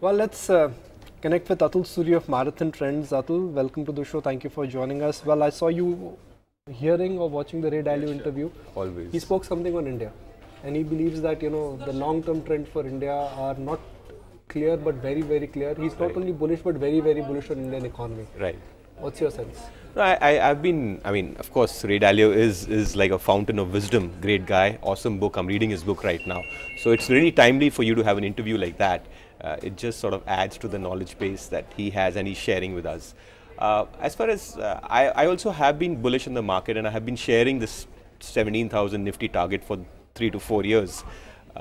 Well, let's connect with Atul Suri of Marathon Trends. Atul, welcome to the show. Thank you for joining us. Well, I saw you hearing or watching the Ray Dalio interview. Always. He spoke something on India, and he believes that the long-term trend for India are not clear but very, very clear. He's not only bullish but very, very bullish on Indian economy. Right. What's your sense? Of course, Ray Dalio is like a fountain of wisdom. Great guy, awesome book. I'm reading his book right now. So it's really timely for you to have an interview like that. It just sort of adds to the knowledge base that he has and he's sharing with us. As far as I also have been bullish in the market, and I have been sharing this 17,000 Nifty target for 3 to 4 years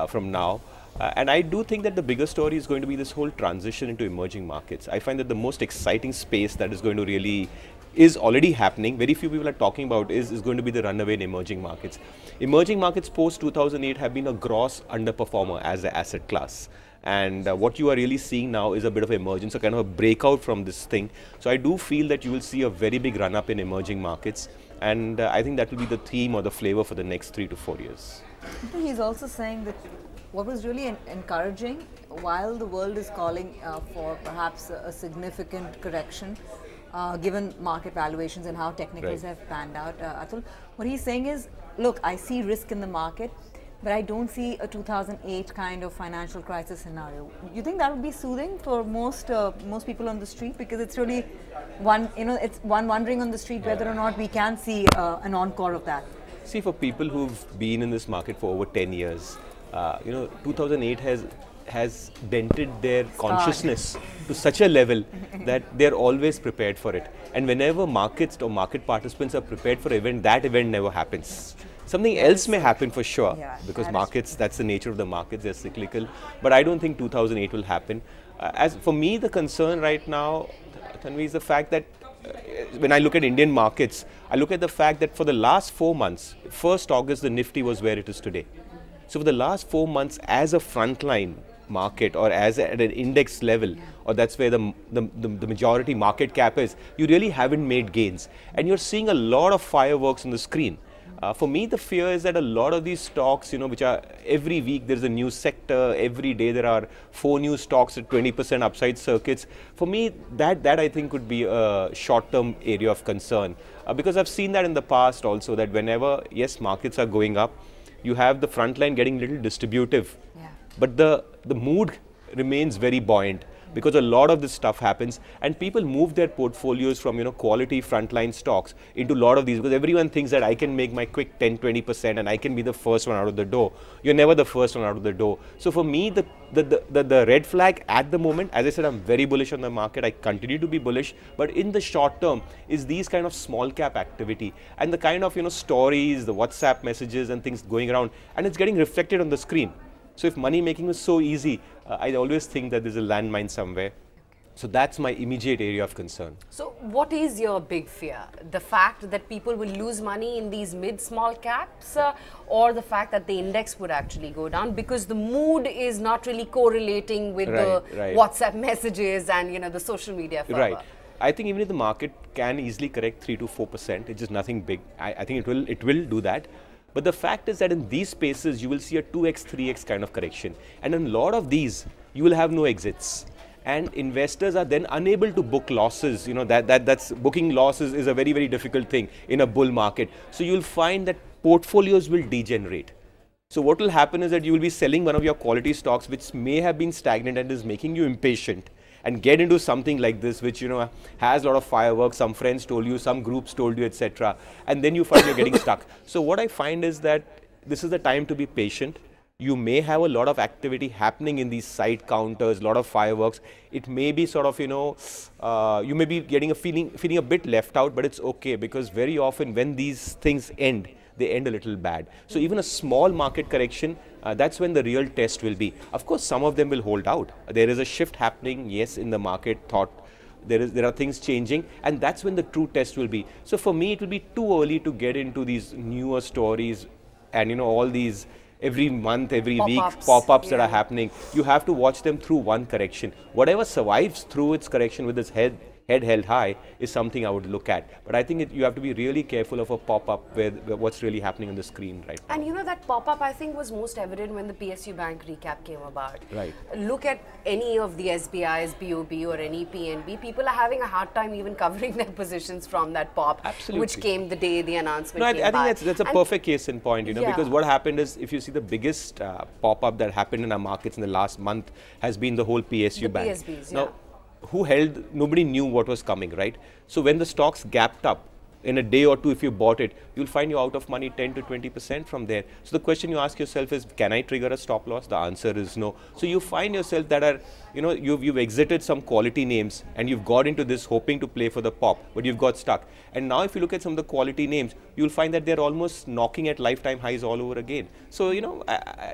from now. And I do think that the bigger story is going to be this whole transition into emerging markets. I find that the most exciting space that is going to really is already happening, very few people are talking about, is going to be the runaway in emerging markets. Emerging markets post 2008 have been a gross underperformer as an asset class. And what you are really seeing now is a bit of emergence, a kind of a breakout from this thing. So I do feel that you will see a very big run up in emerging markets. And I think that will be the theme or the flavor for the next 3 to 4 years. He's also saying that what was really encouraging, while the world is calling for perhaps a significant correction, given market valuations and how technicals have panned out, Atul, what he's saying is, look, I see risk in the market, but I don't see a 2008 kind of financial crisis scenario. You think that would be soothing for most people on the street? Because it's really it's one wondering on the street whether or not we can see an encore of that. See, for people who've been in this market for over 10 years, 2008 has dented their consciousness to such a level that they're always prepared for it. And whenever markets or market participants are prepared for an event, that event never happens. Something else may happen for sure, because markets, that's the nature of the markets, they're cyclical. But I don't think 2008 will happen. As for me, the concern right now, Tanvi, is the fact that when I look at Indian markets, I look at the fact that for the last 4 months, 1st August, the Nifty was where it is today. So for the last 4 months, as a frontline market or as at an index level, or that's where the majority market cap is, you really haven't made gains. And you're seeing a lot of fireworks on the screen. For me, the fear is that a lot of these stocks, which are every week there's a new sector, every day there are 4 new stocks at 20% upside circuits. For me, that I think could be a short-term area of concern. Because I've seen that in the past also, that whenever, yes, markets are going up, you have the front line getting a little distributive, but the mood remains very buoyant, because a lot of this stuff happens and people move their portfolios from quality frontline stocks into a lot of these, because everyone thinks that I can make my quick 10-20% and I can be the first one out of the door. You're never the first one out of the door. So for me, the red flag at the moment, as I said, I'm very bullish on the market. I continue to be bullish, but in the short term is these kind of small cap activity and the kind of stories, the WhatsApp messages and things going around, and it's getting reflected on the screen. So if money making was so easy, I always think that there's a landmine somewhere. So that's my immediate area of concern. So what is your big fear? The fact that people will lose money in these mid-small caps, or the fact that the index would actually go down because the mood is not really correlating with the WhatsApp messages and the social media fervor? Right. I think even if the market can easily correct 3 to 4%, it's just nothing big. I think it will do that. But the fact is that in these spaces, you will see a 2x, 3x kind of correction. And in a lot of these, you will have no exits. And investors are then unable to book losses. That's booking losses is a very, very difficult thing in a bull market. So you'll find that portfolios will degenerate. So what will happen is that you will be selling one of your quality stocks, which may have been stagnant and is making you impatient, and get into something like this, which has a lot of fireworks, some friends told you, some groups told you, etc. And then you find you're getting stuck. So what I find is that this is the time to be patient. You may have a lot of activity happening in these side counters, a lot of fireworks. It may be sort of, you may be getting a feeling a bit left out, but it's okay, because very often when these things end, they end a little bad. So even a small market correction, that's when the real test will be. Of course, some of them will hold out. There is a shift happening, yes, in the market thought. There are things changing, and that's when the true test will be. So for me, it will be too early to get into these newer stories and all these every month, every week pop-ups that are happening. You have to watch them through one correction. Whatever survives through its correction with its head head held high is something I would look at. But I think you have to be really careful of a pop-up where what's really happening on the screen right now. And you know, that pop-up I think was most evident when the PSU Bank recap came about. Right. Look at any of the SBI's, BOB or any PNB, people are having a hard time even covering their positions from that pop, which came the day the announcement came I think that's a perfect case in point, you know, because what happened is, if you see the biggest pop-up that happened in our markets in the last month has been the whole PSU Bank. PSBs, now, who held, nobody knew what was coming, right? So when the stocks gapped up, in a day or two, if you bought it, you'll find you're out of money 10 to 20% from there. So the question you ask yourself is, can I trigger a stop loss? The answer is no. So you find yourself that are, you know, you've exited some quality names and you've got into this hoping to play for the pop, but you've got stuck. And now if you look at some of the quality names, you'll find that they're almost knocking at lifetime highs all over again. So, you know,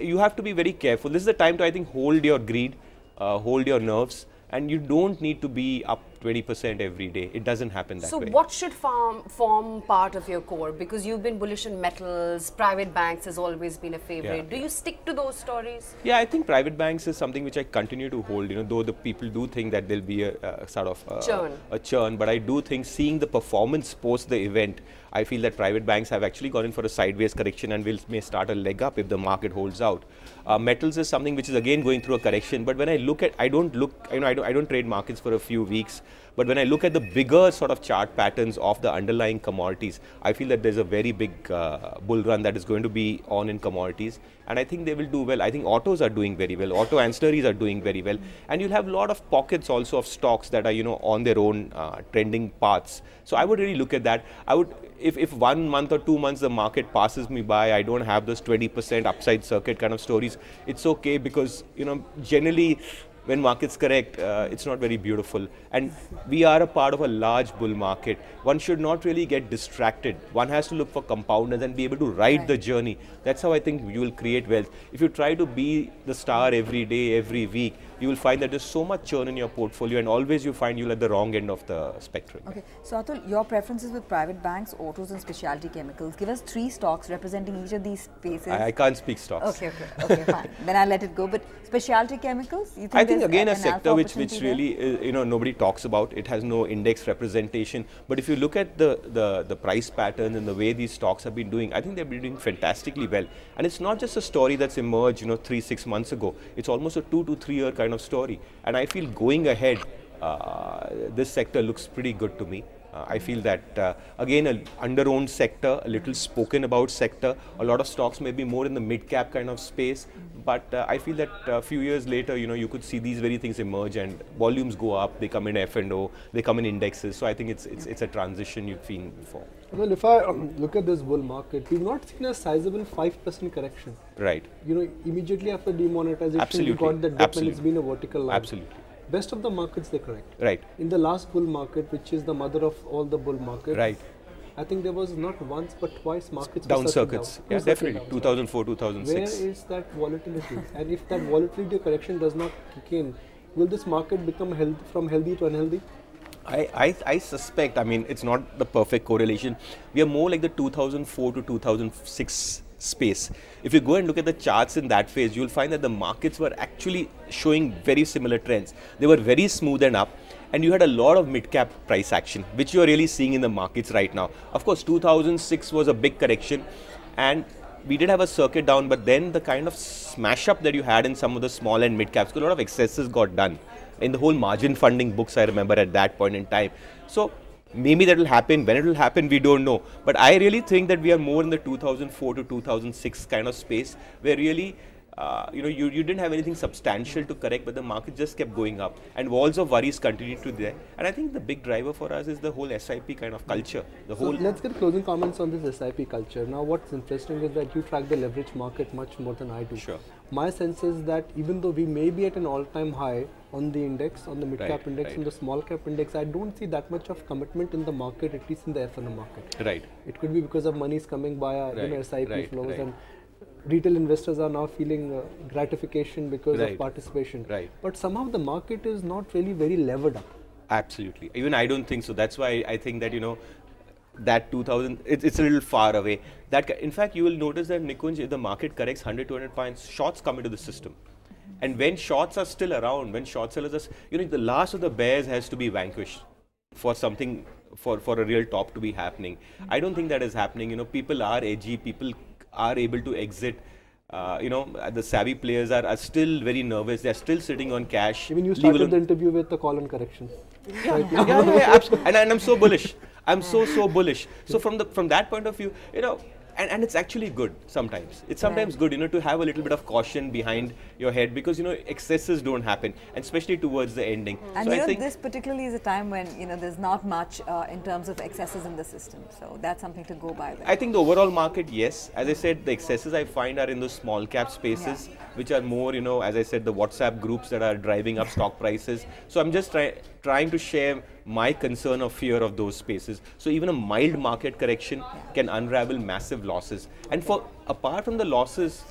you have to be very careful. This is the time to, I think, hold your greed, hold your nerves, and you don't need to be up 20% every day. It doesn't happen that way. So what should form part of your core? Because you've been bullish in metals, private banks has always been a favorite. Do you stick to those stories? Yeah, I think private banks is something which I continue to hold, you know, though the people do think that there'll be a sort of a churn, but I do think seeing the performance post the event, I feel that private banks have actually gone in for a sideways correction and may start a leg up if the market holds out. Metals is something which is again going through a correction, but when I look at, I don't trade markets for a few weeks, but when I look at the bigger sort of chart patterns of the underlying commodities, I feel that there's a very big bull run that is going to be on in commodities, and I think they will do well. I think autos are doing very well, auto ancillaries are doing very well, and you'll have a lot of pockets also of stocks that are, you know, on their own trending paths. So I would really look at that. I would, if 1 month or 2 months the market passes me by, I don't have those 20% upside circuit kind of stories, it's okay, because, you know, generally when markets correct, it's not very beautiful. And we are a part of a large bull market. One should not really get distracted. One has to look for compounders and be able to ride the journey. That's how I think you will create wealth. If you try to be the star every day, every week, you will find that there's so much churn in your portfolio, and always you find you're at the wrong end of the spectrum. Okay, so Atul, your preferences with private banks, autos and specialty chemicals. Give us 3 stocks representing each of these spaces. I can't speak stocks. Okay, fine. Then I'll let it go. But specialty chemicals, you think I think again a sector which really you know, nobody talks about. It has no index representation. But if you look at the price patterns and the way these stocks have been doing, I think they've been doing fantastically well. And it's not just a story that's emerged, you know, 3-6 months ago. It's almost a 2 to 3 year kind of story. And I feel going ahead, this sector looks pretty good to me. I feel that, again, an under-owned sector, a little spoken about sector. A lot of stocks may be more in the mid-cap kind of space, but I feel that a few years later, you know, you could see these very things emerge and volumes go up, they come in F&O, they come in indexes. So I think it's a transition you've seen before. Well, if I look at this bull market, we've not seen a sizable 5% correction. Right. You know, immediately after demonetization, we got the dip and it's been a vertical line. Absolutely. Best of the markets they correct. Right. In the last bull market, which is the mother of all the bull markets, right, I think there was not once but twice markets down circuits. Yeah, definitely. 2004, 2006. Where is that volatility? And if that volatility correction does not kick in, will this market become from healthy to unhealthy? I suspect, I mean, it's not the perfect correlation. We are more like the 2004 to 2006 space. If you go and look at the charts in that phase, you'll find that the markets were actually showing very similar trends. They were very smooth and up, and you had a lot of mid-cap price action, which you are really seeing in the markets right now. Of course, 2006 was a big correction, and we did have a circuit down, but then the kind of smash up that you had in some of the small and mid-caps, a lot of excesses got done in the whole margin funding books, I remember at that point in time. So maybe that will happen. When it will happen, we don't know. But I really think that we are more in the 2004 to 2006 kind of space, where really, you know, you didn't have anything substantial to correct, but the market just kept going up, and walls of worries continued to there. And I think the big driver for us is the whole SIP kind of culture. Let's get closing comments on this SIP culture. Now, what's interesting is that you track the leverage market much more than I do. Sure. My sense is that even though we may be at an all-time high on the index, on the mid-cap index, and the small-cap index, I don't see that much of commitment in the market, at least in the F&O market. Right. It could be because of monies coming via you know, SIP flows, and retail investors are now feeling gratification because of participation. Right. But somehow the market is not really very levered up. Absolutely. Even I don't think so. That's why I think that, you know, that 2000, it's a little far away. That, in fact, you will notice that, Nikunj, if the market corrects 100, 200 points, shorts come into the system. And when shorts are still around, when short sellers are, you know, the last of the bears has to be vanquished. for something, for a real top to be happening. I don't think that is happening. You know, people are edgy, people are able to exit. You know, the savvy players are still very nervous. They're still sitting on cash. Even you started the interview with the call on correction. Yeah, absolutely. And I'm so bullish. I'm so bullish. So from that point of view, you know, and it's actually good sometimes. It's sometimes good, you know, to have a little bit of caution behind your head, because, you know, excesses don't happen, and especially towards the ending. And so you I know, think this particularly is a time when, you know, there's not much in terms of excesses in the system. So that's something to go by there. I think the overall market, yes. As I said, the excesses I find are in those small cap spaces, which are more, you know, as I said, the WhatsApp groups that are driving up stock prices. So I'm just trying to share my concern or fear of those spaces. So even a mild market correction can unravel massive losses. And apart from the losses,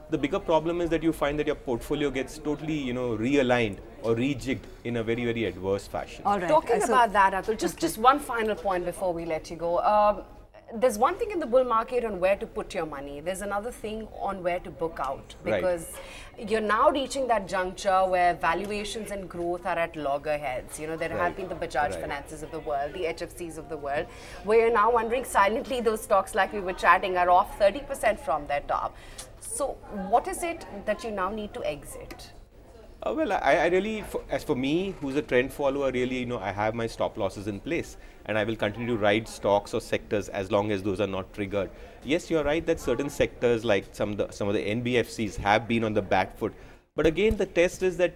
the bigger problem is that you find that your portfolio gets totally, you know, realigned or rejigged in a very, very adverse fashion. All right. Talking about that, Atul, just one final point before we let you go. There's one thing in the bull market on where to put your money. There's another thing on where to book out, because you're now reaching that juncture where valuations and growth are at loggerheads. You know, there have been the Bajaj Finances of the world, the HFCs of the world, where you're now wondering silently those stocks, like we were chatting, are off 30% from their top. So what is it that you now need to exit? Well, I really, as for me, who's a trend follower, really, you know, I have my stop losses in place, and I will continue to ride stocks or sectors as long as those are not triggered. Yes, you're right that certain sectors, like some of the NBFCs, have been on the back foot. But again, the test is that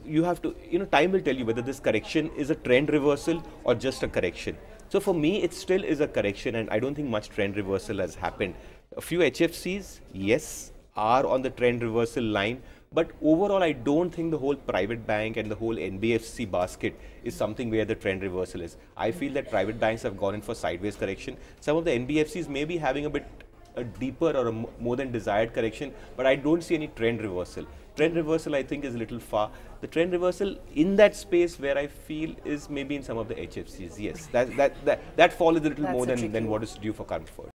you have to, you know, time will tell you whether this correction is a trend reversal or just a correction. So for me, it still is a correction, and I don't think much trend reversal has happened. A few HFCs, yes, are on the trend reversal line. But overall, I don't think the whole private bank and the whole NBFC basket is something where the trend reversal is. I feel that private banks have gone in for sideways correction. Some of the NBFCs may be having a deeper or a more than desired correction, but I don't see any trend reversal. Trend reversal, I think, is a little far. The trend reversal in that space where I feel is maybe in some of the HFCs. Yes, that fall is a little more than what is due for comfort.